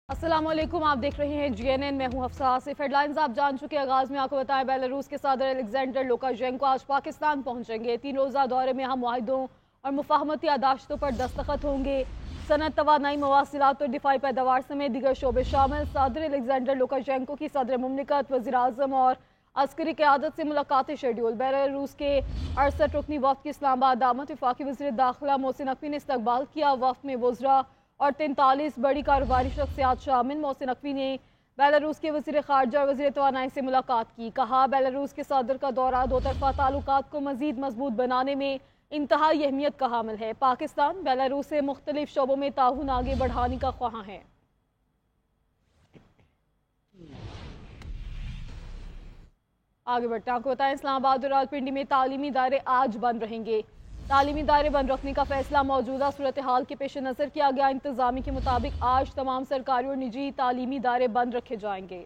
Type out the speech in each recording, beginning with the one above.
अस्सलाम वालेकुम, आप देख रहे हैं GNN। मैं हूं हफ्सा आसिफ। हेडलाइंस आप जान चुके। आगाज में आपको बताएं, बेलारूस के सदर अलेक्जेंडर लुकाशेंको आज पाकिस्तान पहुंचेंगे। 3 रोज़ा दौरे में हम मुआहिदों और मुफाहमती यादाश्तों पर दस्तखत होंगे। सनत, तवानाई, मवासिलात और दिफाई पैदावार समेत दीगर शोबे शामिल। सदर अलेक्जेंडर लुकाशेंको की सदर मुमलिकत, वज़ीर आज़म और अस्करी क़यादत से मुलाकाती शेड्यूल। बेलारूस के 68 रुकनी वफ़द की इस्लामाबाद आमद। वफाकी वज़ीर दाखिला मोहसिन नकवी ने इस्तकबाल किया। वफ़द में वज़रा और 43 बड़ी कारोबारी शख्सियात शामिल। मोहसिन नकवी ने बेलारूस के वज़ीर ख़ारजा और वज़ीर तवानाई से मुलाकात की। कहा, बेलारूस के सदर का दौरा दो तरफ़ा ताल्लुकात को मज़ीद मजबूत बनाने में इंतहाई अहमियत का हामिल है। पाकिस्तान बेलारूस से मुख्तलिफ शोबों में ताउन आगे बढ़ाने का ख्वाहां है। आगे बढ़ते हैं, आपको बताएं, इस्लामाबाद और रावलपिंडी में तालीमी इदारे आज बंद रहेंगे। तालीमी इदारे बंद रखने का फैसला मौजूदा सूरत हाल के पेश नज़र किया गया। इंतजामी के मुताबिक आज तमाम सरकारी और निजी तालीमी इदारे बंद रखे जाएंगे।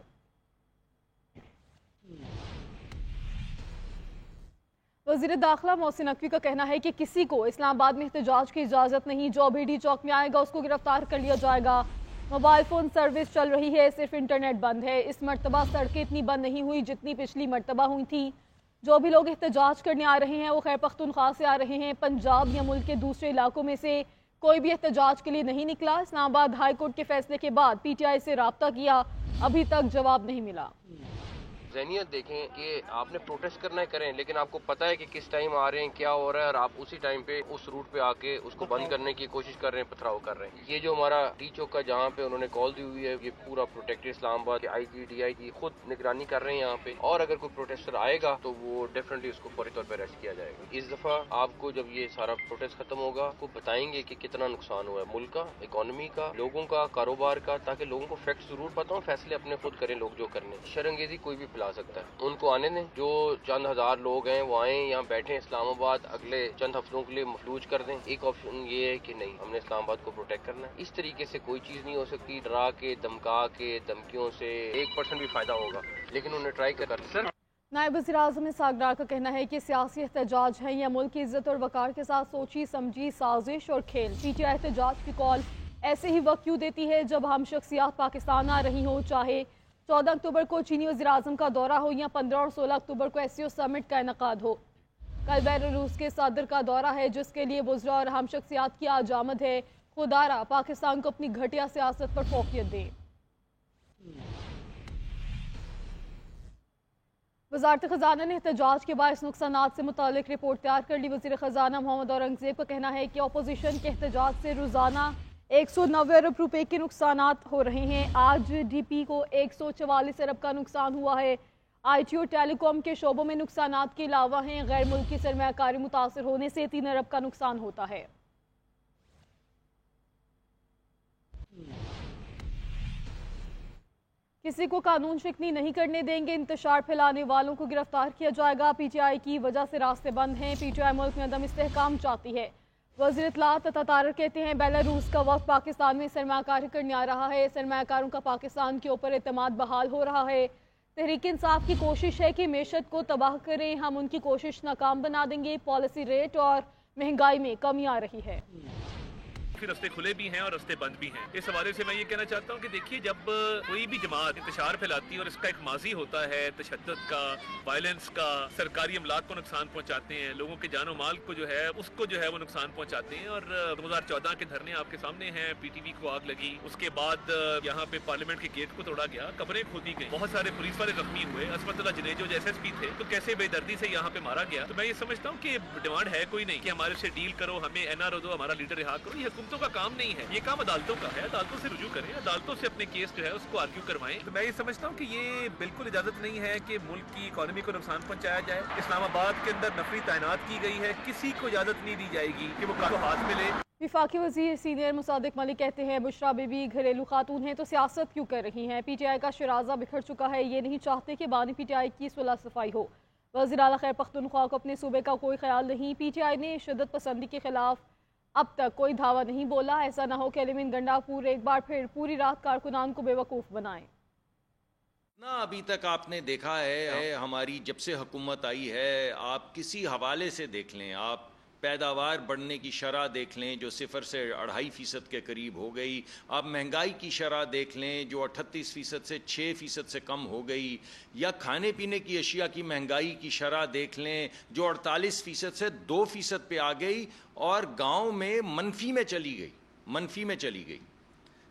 वज़ीर दाखिला मोहसिन नकवी का कहना है कि किसी को इस्लामाबाद में एहतजाज की इजाज़त नहीं। जो बीडी चौक में आएगा उसको गिरफ्तार कर लिया जाएगा। मोबाइल फ़ोन सर्विस चल रही है, सिर्फ इंटरनेट बंद है। इस मरतबा सड़कें इतनी बंद नहीं हुई जितनी पिछली मरतबा हुई थी। जो भी लोग एहतजाज करने आ रहे हैं वो खैबर पख्तूनख्वा से आ रहे हैं। पंजाब या मुल्क के दूसरे इलाकों में से कोई भी एहतजाज के लिए नहीं निकला। इस्लामाबाद हाई कोर्ट के फैसले के बाद PTI से राब्ता किया, अभी तक जवाब नहीं मिला। ज़हनियत देखें कि आपने प्रोटेस्ट करना है करें, लेकिन आपको पता है कि किस टाइम आ रहे हैं, क्या हो रहा है, और आप उसी टाइम पे उस रूट पे आके उसको बंद करने की कोशिश कर रहे हैं, पथराव कर रहे हैं। ये जो हमारा टी चौक का जहाँ पे उन्होंने कॉल दी हुई है, ये पूरा प्रोटेक्टेड इस्लामाबाद के IG DIG खुद निगरानी कर रहे हैं यहाँ पे, और अगर कोई प्रोटेस्टर आएगा तो वो डेफिनेटली उसको फौरी तौर पर अरेस्ट किया जाएगा। इस दफा आपको जब ये सारा प्रोटेस्ट खत्म होगा आपको बताएंगे कि कितना नुकसान हुआ है मुल्क का, इकोनॉमी का, लोगों का, कारोबार का, ताकि लोगों को फैक्ट जरूर पता हो, फैसले अपने खुद करें लोग जो करने। शर्मंगेजी कोई भी फैला सकता है, उनको आने दें। जो चंद हजार लोग हैं वो आए यहाँ बैठे इस्लामाबाद, अगले चंद हफ्तों के लिए मफलूज कर दें। एक ऑप्शन ये है कि नहीं, हमने इस्लामाबाद को प्रोटेक्ट करना है। इस तरीके से कोई चीज नहीं हो सकती। डरा के, धमका के, धमकियों से 1% भी फायदा होगा, लेकिन उन्हें ट्राई कर सर। नायब वज़ीर आज़म इस्हाक़ डार का कहना है कि सियासी एहतजाज है या मुल्क की इज्जत और वक़ार के साथ सोची समझी साजिश और खेल। PTI एहतजाज की कॉल ऐसे ही वक्त क्यों देती है जब हम शख्सियात पाकिस्तान आ रही हो, चाहे 14 अक्टूबर को चीनी वज़ीर आज़म का दौरा हो या 15 और 16 अक्टूबर को SCO समिट का इनेकाद हो। कल बेलारूस के सदर का दौरा है जिसके लिए वज़रा और अहम शख्सियात की आज आमद है। खुदारा पाकिस्तान को अपनी घटिया सियासत पर फोकियत दें। वज़ारत ख़ज़ाना ने एहतजाज के बायस नुकसानात से मुतालिक रिपोर्ट तैयार कर ली। वज़ीर ख़ज़ाना मोहम्मद औरंगज़ेब का कहना है कि अपोजिशन के एहतजाज से रोज़ाना 190 अरब रुपए के नुकसानात हो रहे हैं। आज DP को 144 अरब का नुकसान हुआ है। IT और टेलीकॉम के शोबों में नुकसानात के अलावा हैं। गैर मुल्की सरमायाकारी मुतासर होने से 3 अरब का नुकसान होता है। किसी को कानून शिकनी नहीं करने देंगे, इंतशार फैलाने वालों को गिरफ्तार किया जाएगा। PTI की वजह से रास्ते बंद हैं। PTI मुल्क में अदम इस्तेहकाम चाहती है। वज़ीर इत्तलात तथा तारक कहते हैं बेलारूस का वक्त पाकिस्तान में सरमायाकारी करने आ रहा है। सरमायाकारों का पाकिस्तान के ऊपर एतमाद बहाल हो रहा है। तहरीक इंसाफ की कोशिश है कि मेशत को तबाह करें, हम उनकी कोशिश नाकाम बना देंगे। पॉलिसी रेट और महंगाई में कमी आ रही है। रस्ते खुले भी हैं और रस्ते बंद भी हैं। इस हवाले से मैं ये कहना चाहता हूँ कि देखिए, जब कोई भी जमात इंतशार फैलाती है और इसका एक माजी होता है तशद्दुद का, वायलेंस का, सरकारी अमलाक को नुकसान पहुँचाते हैं, लोगों के जानो माल को जो है उसको जो है वो नुकसान पहुँचाते हैं। और 2014 के धरने आपके सामने हैं, PTV को आग लगी, उसके बाद यहाँ पे पार्लियामेंट के गेट को तोड़ा गया, कब्रें खोदी गई, बहुत सारे पुलिस वाले जख्मी हुए, असमतुल्लाह जनेजो जो SSP थे तो कैसे बेदर्दी से यहाँ पे मारा गया। तो मैं ये समझता हूँ कि डिमांड है कोई नहीं कि हमारे से डील करो, हमें NRO दो, हमारा लीडर रिहा करो। ये का काम नहीं है, ये काम अदालतों का है। अदालतों से रुजू करें, अदालतों से अपने केस जो है उसको आर्ग्यू करवाएं। तो मैं ये समझता हूँ कि ये बिल्कुल इजाजत नहीं है कि मुल्क की इकोनॉमी को नुकसान पहुंचाया जाए। इस्लामाबाद के अंदर नफरी तैनात की गई है, किसी को इजाजत नहीं दी जाएगी कि वो कानून हाथ में ले। वफाकी वज़ीर सीनियर मुसादिक मलिक कहते हैं बुशरा बीबी घरेलू खातून हैं तो सियासत क्यों कर रही हैं। PTI का शराजा बिखर चुका है, ये नहीं चाहते कि बानी PTI की सुलह सफाई हो। वज़ीर आला खैबर पख्तूनख्वा को अपने सूबे का कोई ख्याल नहीं। PTI ने शिद्दत पसंदी के खिलाफ अब तक कोई धावा नहीं बोला। ऐसा ना हो कि एलिमिन गंडापुर एक बार फिर पूरी रात कारकुनान को बेवकूफ़ बनाए। ना अभी तक आपने देखा है हमारी जब से हुकूमत आई है, आप किसी हवाले से देख लें, आप پیداوار بڑھنے کی شرح دیکھ لیں جو 0 سے 2.5% کے قریب ہو گئی. آپ مہنگائی کی شرح دیکھ لیں جو 38% سے 6% سے کم ہو گئی, یا کھانے پینے کی اشیاء کی مہنگائی کی شرح دیکھ لیں جو 48% سے 2% پہ آ گئی اور گاؤں میں منفی میں چلی گئی.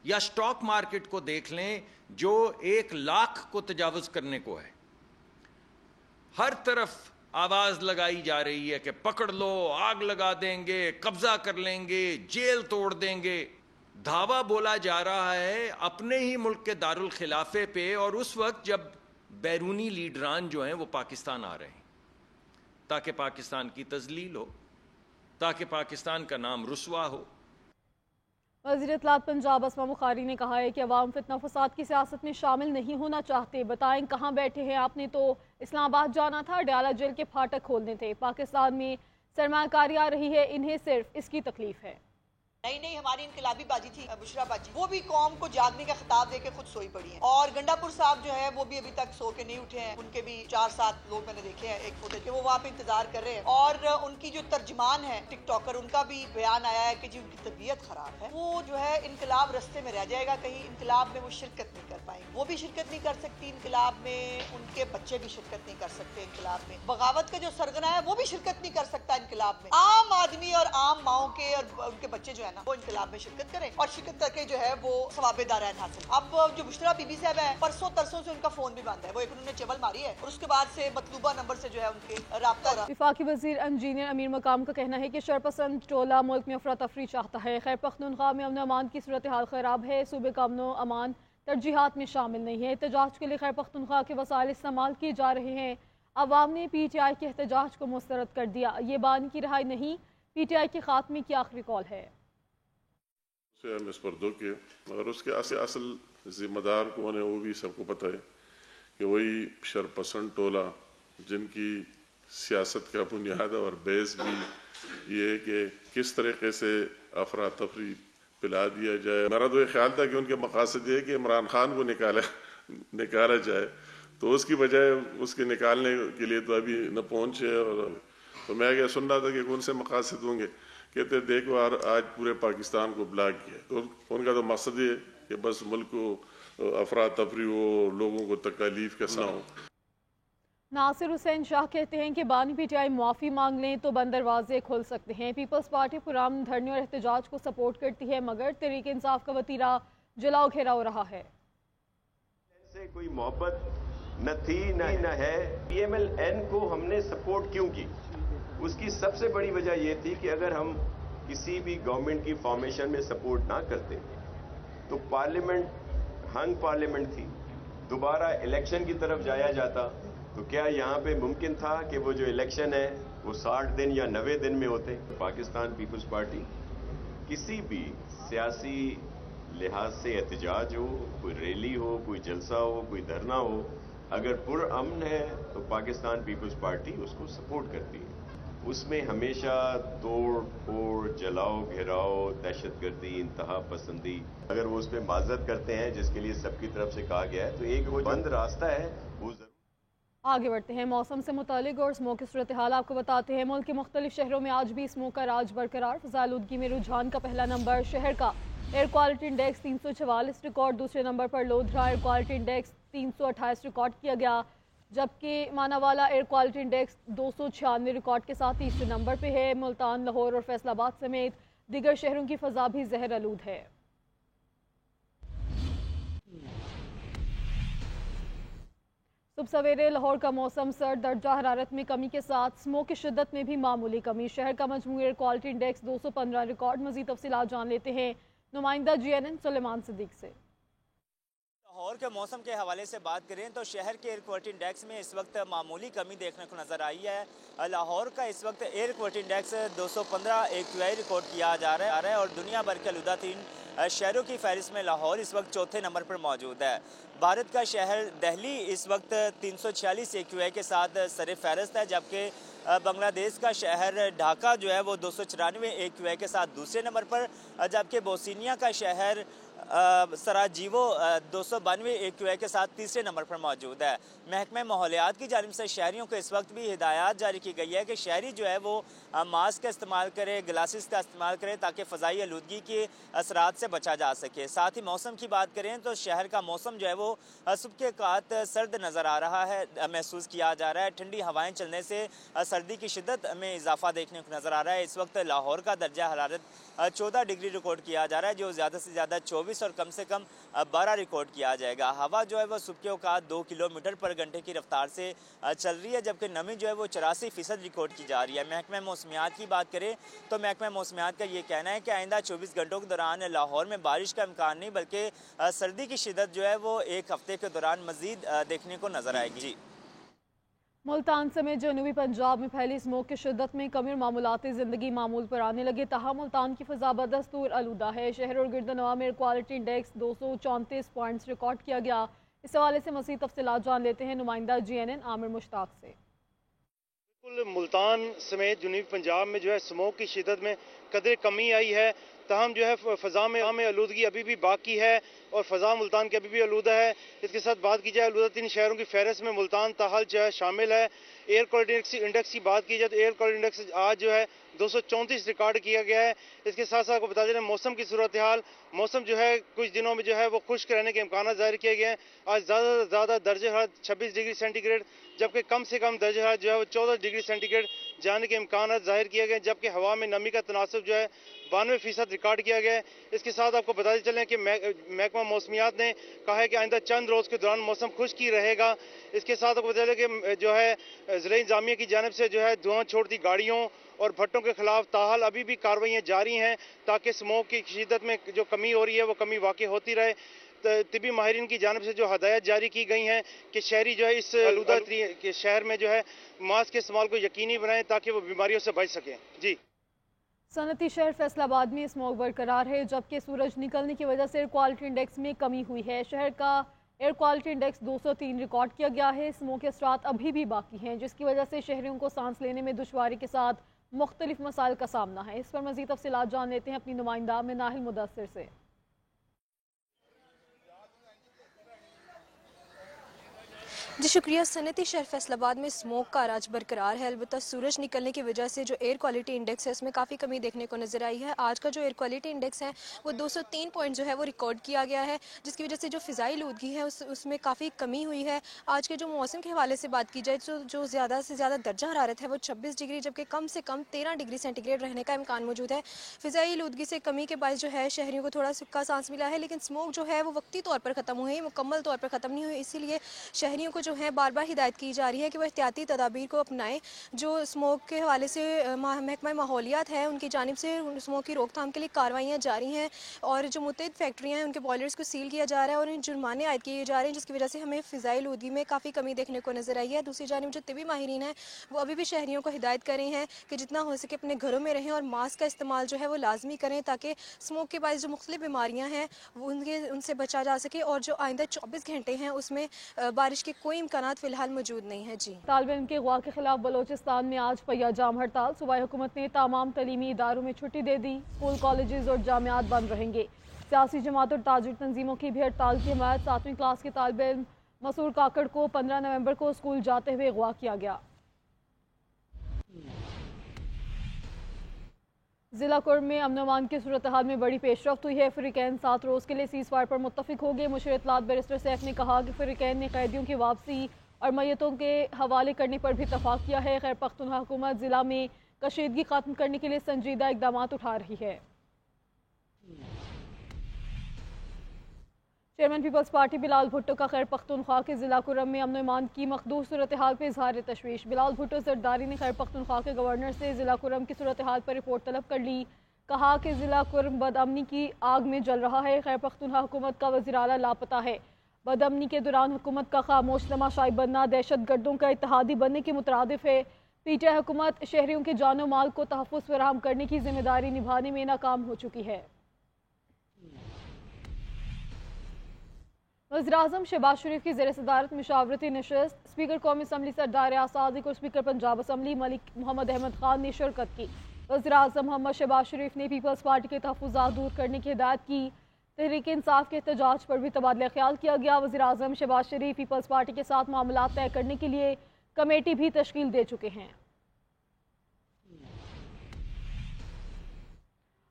یا سٹاک مارکیٹ کو دیکھ لیں جو 1 لاکھ کو تجاوز کرنے کو ہے. ہر طرف آواز لگائی جا رہی ہے کہ پکڑ لو, آگ لگا دیں گے, قبضہ کر لیں گے, جیل توڑ دیں گے. دھاوا بولا جا رہا ہے اپنے ہی ملک کے دارالخلافے پہ, اور اس وقت جب بیرونی لیڈران جو ہیں وہ پاکستان آ رہے ہیں تاکہ پاکستان کی تذلیل ہو, تاکہ پاکستان کا نام رسوا ہو. وزیر اطلاعات پنجاب اسما بخاری نے کہا ہے کہ عوام فتنہ فساد کی سیاست میں شامل نہیں ہونا چاہتے. بتائیں کہاں بیٹھے ہیں؟ آپ نے تو اسلام آباد جانا تھا, ڈیالہ جیل کے پھاٹک کھولنے تھے. پاکستان میں سرمایہ کاری آ رہی ہے, انہیں صرف اس کی تکلیف ہے. نہیں ہماری انقلابی باجی تھی بشرا باجی, وہ بھی قوم کو جاگنے کا خطاب دے کے خود سوئی پڑی ہیں. اور گنڈا پور صاحب جو ہے وہ بھی ابھی تک سو کے نہیں اٹھے ہیں. ان کے بھی 4-7 لوگ میں نے دیکھے ہیں ایک فوٹیج کے, وہ وہاں پہ انتظار کر رہے ہیں. اور ان کی جو ترجمان ہے ٹک ٹاکر, ان کا بھی بیان آیا ہے کہ جی ان کی طبیعت خراب ہے, وہ جو ہے انقلاب رستے میں رہ جائے گا, کہیں انقلاب میں وہ شرکت نہیں کر پائیں گے. وہ بھی شرکت نہیں کر سکتی انقلاب میں, ان کے بچے بھی شرکت نہیں کر سکتے انقلاب میں. بغاوت کا جو سرگنا ہے وہ بھی شرکت نہیں کر سکتا انقلاب میں. عام آدمی اور عام ماؤں کے اور ان کے بچے جو ہے نا وہ انقلاب میں شرکت کریں, اور شرکت کر کے جو ہے وہ ثواب دارین حاصل. اب جو بشرا بی بی صاحب ہے, پرسوں ترسوں سے ان کا فون بھی بند ہے. وہ ایک انہوں نے چیبل ماری ہے اور اس کے بعد سے مطلوبہ نمبر سے جو ہے ان کے رابطہ ہو رہا. وفاقی وزیر انجینئر امیر مقام کا کہنا ہے کہ شرپسند ٹولہ ملک میں افراتفری چاہتا ہے. خیر پختونخوا میں امن و امان کی صورتحال خراب ہے, صوبے کا امن و امان ترجیحات میں شامل نہیں ہے. احتجاج کے لیے خیر پختونخوا کے وسائل استعمال کیے جا رہے ہیں. عوام نے پی ٹی آئی کے احتجاج کو مسترد کر دیا. یہ بانی کی رہائی نہیں, پی ٹی آئی کے خاتمے کی آخری کال ہے. سے ہم اس پر دو کیے, مگر اس کے اصل ذمہ دار کون ہے وہ بھی سب کو پتہ ہے کہ وہی شرپسند ٹولہ جن کی سیاست کا بنیاد اور بیس بھی یہ ہے کہ کس طریقے سے افراتفری پلا دیا جائے. میرا تو یہ خیال تھا کہ ان کے مقاصد یہ ہے کہ عمران خان کو نکالا جائے, تو اس کی بجائے اس کے نکالنے کے لیے تو ابھی نہ پہنچے. اور تو میں کیا سن رہا تھا کہ کون سے مقاصد ہوں گے, کہتے دیکھو آج پورے پاکستان کو بلاک کیا. تو ان کا تو مقصد یہ کہ بس ملک کو افراتفری ہو, لوگوں کو تکالیف کا سامنا ہو. ناصر حسین شاہ کہتے ہیں کہ بانی پی ٹی آئی معافی مانگ لیں تو بند دروازے کھل سکتے ہیں. پیپلز پارٹی پرامن دھرنے اور احتجاج کو سپورٹ کرتی ہے, مگر تحریک انصاف کا وتیرہ جلاؤ گھیرا ہو رہا ہے. سے کوئی محبت نہ تھی نہ ہے. پی ایم ایل این کو ہم نے سپورٹ کیوں کی؟ اس کی سب سے بڑی وجہ یہ تھی کہ اگر ہم کسی بھی گورنمنٹ کی فارمیشن میں سپورٹ نہ کرتے تو پارلیمنٹ ہنگ پارلیمنٹ تھی, دوبارہ الیکشن کی طرف جایا جاتا. تو کیا یہاں پہ ممکن تھا کہ وہ جو الیکشن ہے وہ 60 دن یا 90 دن میں ہوتے؟ پاکستان پیپلز پارٹی کسی بھی سیاسی لحاظ سے احتجاج ہو, کوئی ریلی ہو, کوئی جلسہ ہو, کوئی دھرنا ہو, اگر پرامن ہے تو پاکستان پیپلز پارٹی اس کو سپورٹ کرتی ہے. اس میں ہمیشہ توڑ پھوڑ, جلاؤ گھیراؤ, دہشت گردی, انتہا پسندی, اگر وہ اس پہ معذرت کرتے ہیں جس کے لیے سب کی طرف سے کہا گیا ہے, تو ایک وہ بند راستہ ہے وہ ضرور. آگے بڑھتے ہیں موسم سے متعلق اور اسموگ کی صورتحال آپ کو بتاتے ہیں. ملک کے مختلف شہروں میں آج بھی اسموگ کا راج برقرار. فضاء آلودگی میں رجحان کا پہلا نمبر شہر کا ایئر کوالٹی انڈیکس 344 ریکارڈ, دوسرے نمبر پر Lodhra air quality index 328 record کیا گیا, جبکہ Manawala air quality index 296 record کے ساتھ تیسرے نمبر پہ ہے. ملتان, لاہور اور فیصل آباد سمیت دیگر شہروں کی فضا بھی زہر آلود ہے. صبح سویرے لاہور کا موسم سرد, درجہ حرارت میں کمی کے ساتھ اسموگ کی شدت میں بھی معمولی کمی. شہر کا مجموعی ایئر کوالٹی انڈیکس 215 ریکارڈ. مزید تفصیلات جان لیتے ہیں نمائندہ GNN سلیمان صدیق سے. لاہور کے موسم کے حوالے سے بات کریں تو شہر کے ایئر کوالٹی انڈیکس میں اس وقت معمولی کمی دیکھنے کو نظر آئی ہے. لاہور کا اس وقت year quality index 215 AQI record کیا جا رہا ہے, اور دنیا بھر کے آلودہ ترین شہروں کی فہرست میں لاہور اس وقت چوتھے نمبر پر موجود ہے. بھارت کا شہر دہلی اس وقت 346 AQI کے ساتھ سر فہرست ہے, جبکہ بنگلہ دیش کا شہر ڈھاکہ جو ہے وہ 294 AQI کے ساتھ دوسرے نمبر پر, جبکہ بوسنیا کا شہر सराजीवो 292 AQI के साथ तीसरे नंबर पर मौजूद है। महकमे माहौलियात की जानिब से शहरियों को इस वक्त भी हिदायत जारी की गई है कि शहरी जो है वो मास्क का इस्तेमाल करे, ग्लासेस का इस्तेमाल करे ताकि फ़ज़ाई आलूदगी के असरात से बचा जा सके। साथ ही मौसम की बात करें तो शहर का मौसम जो है वो सुबह के औक़ात सर्द नज़र आ रहा है, महसूस किया जा रहा है। ठंडी हवाएँ चलने से सर्दी की शिद्दत में इजाफा देखने को नज़र आ रहा है। इस वक्त लाहौर का दर्जा हरारत 14 डिग्री रिकॉर्ड किया जा रहा है, जो ज़्यादा से ज़्यादा 24 और कम से कम 12 रिकॉर्ड किया जाएगा। हवा जो है वो सुबह के औक़ात 2 किलोमीटर पर घंटे की रफ्तार से चल रही है, जबकि नमी जो है वो 84% रिकॉर्ड की जा रही है। महकमा मौसमियात की बात करें तो महकमा मौसमियात का ये कहना है कि आइंदा 24 घंटों के दौरान लाहौर में बारिश का इम्कान नहीं, बल्कि सर्दी की शिद्दत जो है वो एक हफ्ते के दौरान मज़ीद देखने को नज़र आएगी। जी, मुल्तान समेत जनूबी पंजाब में फैली स्मोक की शिद्दत में कमी और मामूलाती ज़िंदगी मामूल पर आने लगे। तहाँ मुल्तान की फ़ज़ा बदस्तूर आलूदा है। शहर और गिरदनवा में air quality index 234 points record किया गया। इस हवाले से मज़ीद तफ़सीलात जान लेते हैं नुमाइंदा GNN आमिर मुश्ताक से। बिल्कुल मुल्तान समेत जनूबी पंजाब में जो है स्मोक की शिद्दत में कदर कमी आई है, तहम जो है फ़ज़ा में आलूदगी अभी भी बाकी है और फ़ज़ा मुल्तान की अभी भी आलूदा है। इसके साथ बात की जाए आलूदा 3 शहरों की फहरिस्त में मुल्तान ताहाल जो है शामिल है। एयर क्वालिटी इंडेक्स की बात की जाए तो एयर क्वालिटी इंडेक्स आज जो है 234 रिकॉर्ड किया गया है। इसके साथ साथ आपको बता दें मौसम की सूरत हाल, मौसम जो है कुछ दिनों में जो है वो खुश्क रहने के इम्कान ज़ाहिर किए गए हैं। आज ज़्यादा से ज़्यादा दर्जे हरारत 26 डिग्री सेंटीग्रेड, जबकि कम से कम दर्जे हरारत जो है वो 14 डिग्री सेंटीग्रेड जाने के इम्कान ज़ाहिर किए गए, जबकि हवा में नमी का तनासब जो है 92% रिकॉर्ड किया गया है। इसके साथ आपको बताते चलें कि महकमा मौसमियात ने कहा है कि आइंदा चंद रोज़ के दौरान मौसम खुश्क ही रहेगा। इसके साथ आपको बता दें कि जो है ज़िला इंतज़ामिया की जानिब से जो है धुआं छोड़ती गाड़ियों और भट्टों के खिलाफ ताहाल अभी भी कार्रवाइयाँ जारी हैं ताकि स्मोक की शिद्दत में जो कमी हो रही है वो कमी वाक़ई होती रहे। तिबी माहिरीन की जानिब से जो हदायत जारी की गई हैं कि शहरी जो है इस आलूदा के शहर में जो है मास्क के इस्तेमाल को यकीनी बनाएं ताकि वो बीमारियों से बच सकें। जी, सनती शहर फैसलाबाद में स्मोक बरकरार है, जबकि सूरज निकलने की वजह से एयर क्वालिटी इंडेक्स में कमी हुई है। शहर का एयर क्वालिटी इंडेक्स 203 रिकॉर्ड किया गया है। स्मोक के असरात अभी भी बाकी हैं, जिसकी वजह से शहरियों को सांस लेने में दुश्वारी के साथ मुख्तलिफ मसाइल का सामना है। इस पर मज़ीद तफ़सीलात जान लेते हैं अपनी नुमाइंदा मिनाहिल मुदस्सिर से। जी शुक्रिया। सनती शहर फैसलाबाद में स्मोक का राज बरकरार है, अलबत्ता सूरज निकलने की वजह से जो एयर क्वालिटी इंडेक्स है उसमें काफ़ी कमी देखने को नज़र आई है। आज का जो एयर क्वालिटी इंडेक्स है वो 203 पॉइंट जो है वो रिकॉर्ड किया गया है, जिसकी वजह से जो फ़िज़ाई आलूदगी है उसमें काफ़ी कमी हुई है। आज के जो मौसम के हवाले से बात की जाए तो जो ज़्यादा से ज़्यादा दर्जा हरारत है वो 26 डिग्री, जबकि कम से कम 13 डिग्री सेंटीग्रेड रहने का इम्कान मौजूद है। फ़िज़ाई आलूदगी से कमी के बायस जो है शहरियों को थोड़ा सुक्का सांस मिला है, लेकिन स्मोक जो है वो वक्ती तौर पर ख़त्म हुई, मुकम्मल तौर पर ख़त्म नहीं हुई। इसीलिए शहरियों को जो है बार बार हिदायत की जा रही है कि वह एहतियाती तदाबीर को अपनाएं। जो स्मोक के हवाले से महकमा माहौलियात है उनकी जानिब से स्मोक की रोकथाम के लिए कार्रवाइयाँ जारी हैं और जो मुतअद्दिद फैक्ट्रियाँ हैं उनके बॉयलर्स को सील किया जा रहा है और उन्हें जुर्माने आयद किए जा रहे हैं, जिसकी वजह से हमें फ़िज़ाई आलूदगी में काफ़ी कमी देखने को नज़र आई है। दूसरी जानिब जो तिबी माहिरीन हैं वो अभी भी शहरियों को हिदायत कर रहे हैं कि जितना हो सके अपने घरों में रहें और मास्क का इस्तेमाल जो है वो लाजमी करें, ताकि स्मोक के बायस जो मुख्तलिफ बीमारियाँ हैं उनसे बचा जा सके। और जो आइंदा 24 घंटे हैं उसमें बारिश के कोई इम्कानात फ़िलहाल मौजूद नहीं है। जी, तालिब इल्म के अगवा के खिलाफ बलोचिस्तान में आज पहिया जाम हड़ताल। सूबाई हुकूमत ने तमाम तलीमी इदारों में छुट्टी दे दी। स्कूल, कॉलेजेस और जामियात बंद रहेंगे। सियासी जमात और ताजिर तंजीमों की भी हड़ताल की हमायत। 7वीं क्लास के तालिब इल्म मसूर काकड़ को 15 नवंबर को स्कूल जाते हुए अगवा किया गया। जिला कुर्म में अमन अमान की सूरत हाल में बड़ी पेशरफ्त हुई है। फ़रीक़ैन 7 रोज़ के लिए सीज़ फायर पर मुत्तफ़िक हो गए। मुशीर इत्तलात बैरिस्टर सैफ ने कहा कि फ़रीक़ैन ने कैदियों की वापसी और मैयतों के हवाले करने पर भी इत्तफ़ाक़ किया है। खैर पख्तूनख्वा हुकूमत ज़िला में कशीदगी ख़त्म करने के लिए संजीदा इक़दाम उठा रही है। चेयरमैन पीपल्स पार्टी बिलाल भुट्टो का खैर पख्तूनख्वा के ज़िला कुर्म में अमन ईमान की मखदूर सूरत हाल पर इजहार तशवीश। बिलाल भुट्टो ज़रदारी ने खैर पख्तूनख्वा के गवर्नर से ज़िला कुर्म की सूरत हाल पर रिपोर्ट तलब कर ली। कहा कि ज़िला कुर्म बदअमनी की आग में जल रहा है। खैर पख्तूनख्वा हुकूमत का वज़ीर आला लापता है। बदअमनी के दौरान हुकूमत का खामोश तमाशाई बनना दहशत गर्दों का इत्तेहादी बनने के मुतरादिफ है। पीटीआई हुकूमत शहरियों के जानो माल को तहफ़्फ़ुज़ फराहम करने की जिम्मेदारी निभाने में नाकाम हो चुकी है। वज़ीर-ए-आज़म शहबाज शरीफ की ज़ेर सदारत मुशावरती नशस्त स्पीकर कौमी असम्बली सरदार आसादिक और स्पीकर पंजाब असम्बली मलिक मोहम्मद अहमद खान ने शिरकत की। वज़ीर-ए-आज़म मोहम्मद शहबाज शरीफ ने पीपल्स पार्टी के तहफ़्फ़ुज़ात दूर करने की हिदायत की। तहरीक इंसाफ के एहतजाज पर भी तबादला ख्याल किया गया। वज़ीर-ए-आज़म शहबाज शरीफ पीपल्स पार्टी के साथ मामलात तय करने के लिए कमेटी भी तश्कील दे चुके हैं।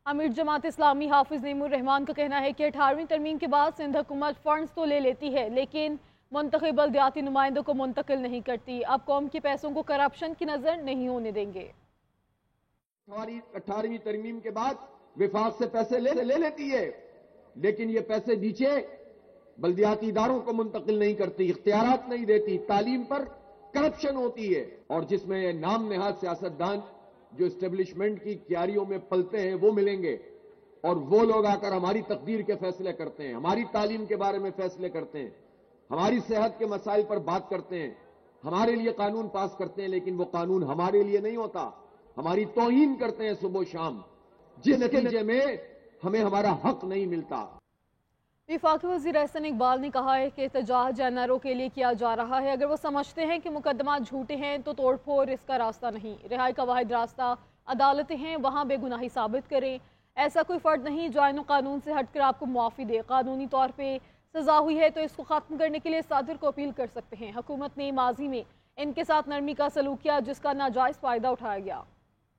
अमीर जमात इस्लामी हाफिज नईमुर रहमान का कहना है कि 18वीं तरमीम के बाद सिंध हुकूमत फंड्स तो ले लेती है लेकिन मुंतखब बल्दियाती नुमाइंदों को मुंतकिल नहीं करती। अब कौम के पैसों को करप्शन की नजर नहीं होने देंगे। 18वीं तरमीम के बाद विफाक से पैसे ले लेती है लेकिन ये पैसे नीचे बल्दियाती इदारों को मुंतकिल नहीं करती, इख्तियारात नहीं देती, तालीम पर करप्शन होती है। और जिसमें नाम नहाद सियासतदान जो इस्टेब्लिशमेंट की क्यारियों में पलते हैं वो मिलेंगे और वो लोग आकर हमारी तकदीर के फैसले करते हैं, हमारी तालीम के बारे में फैसले करते हैं, हमारी सेहत के मसाइल पर बात करते हैं, हमारे लिए कानून पास करते हैं, लेकिन वो कानून हमारे लिए नहीं होता, हमारी तौहीन करते हैं सुबह शाम, जिस नतीजे में हमें हमारा हक नहीं मिलता। वफाकी वज़ीर एहसन इकबाल ने कहा है कि एहतजाज एनआरओ के लिए किया जा रहा है। अगर वो समझते हैं कि मुकदमा झूठे हैं तो तोड़फोड़ इसका रास्ता नहीं। रिहाई का वाहिद रास्ता अदालतें हैं, वहाँ बेगुनाही साबित करें। ऐसा कोई फर्द नहीं जो आईन कानून से हटकर आपको मुआफ़ी दे। कानूनी तौर पर सजा हुई है तो इसको ख़त्म करने के लिए सादिर को अपील कर सकते हैं। हुकूमत ने माजी में इनके साथ नरमी का सलूक किया जिसका नाजायज़ फ़ायदा उठाया गया।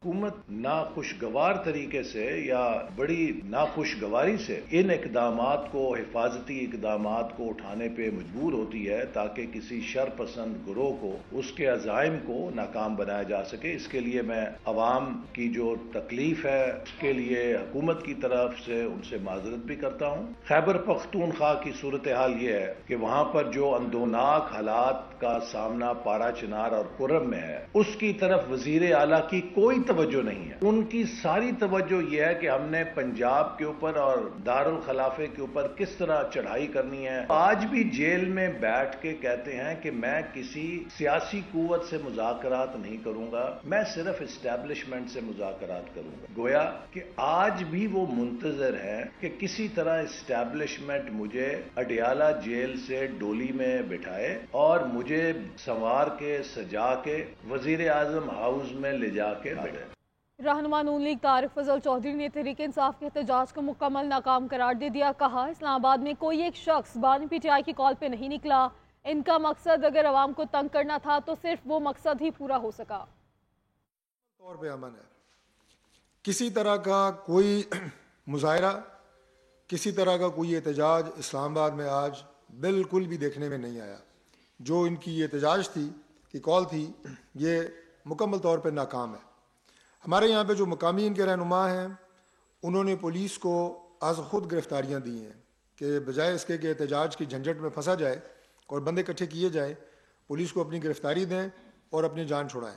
हुकूमत नाखुशगवार तरीके से या बड़ी नाखुशगवारी से इन इकदामात को, हिफाजती इकदामात को उठाने पे मजबूर होती है ताकि किसी शरपसंद गिरोह को उसके अज़ाइम को नाकाम बनाया जा सके। इसके लिए मैं अवाम की जो तकलीफ है उसके लिए हुकूमत की तरफ से उनसे माजरत भी करता हूँ। खैबर पख्तूनख्वा की सूरत हाल ये है कि वहाँ पर जो अंदोनाक हालात का सामना पारा चिनार और कुर्रम में है उसकी तरफ वजीर आला की कोई तवज्जो नहीं है। उनकी सारी तवज्जो यह है कि हमने पंजाब के ऊपर और दारुल खलाफे के ऊपर किस तरह चढ़ाई करनी है। आज भी जेल में बैठ के कहते हैं कि मैं किसी सियासी कुव्वत से मुज़ाकरात नहीं करूंगा, मैं सिर्फ इस्टेब्लिशमेंट से मुज़ाकरात करूंगा। गोया कि आज भी वो मुंतजर है कि किसी तरह इस्टेब्लिशमेंट मुझे अडियाला जेल से डोली में बिठाए और मुझे संवार के सजा के वजीर आजम हाउस में ले जाके बैठे। रहनुमा नून लीग तारिक फजल चौधरी ने तहरीक इंसाफ के एहतजाज को मुकम्मल नाकाम करार दे दिया। कहा, इस्लामाबाद में कोई एक शख्स बानी पीटीआई की कॉल पे नहीं निकला। इनका मकसद अगर अवाम को तंग करना था तो सिर्फ वो मकसद ही पूरा हो सका। तौर पे अमन है, किसी तरह का कोई मुजाहरा, किसी तरह का कोई एहतजाज इस्लामाबाद में आज बिल्कुल भी देखने में नहीं आया। जो इनकी ये एहतजाज थी कि कॉल थी, ये मुकम्मल तौर पे नाकाम है। हमारे यहाँ पे जो मकामी इनके रहनुमा हैं उन्होंने पुलिस को आज ख़ुद गिरफ्तारियाँ दी हैं कि बजाय इसके कि एहतजाज की झंझट में फंसा जाए और बंदे इकट्ठे किए जाए, पुलिस को अपनी गिरफ्तारी दें और अपनी जान छुड़ाएं।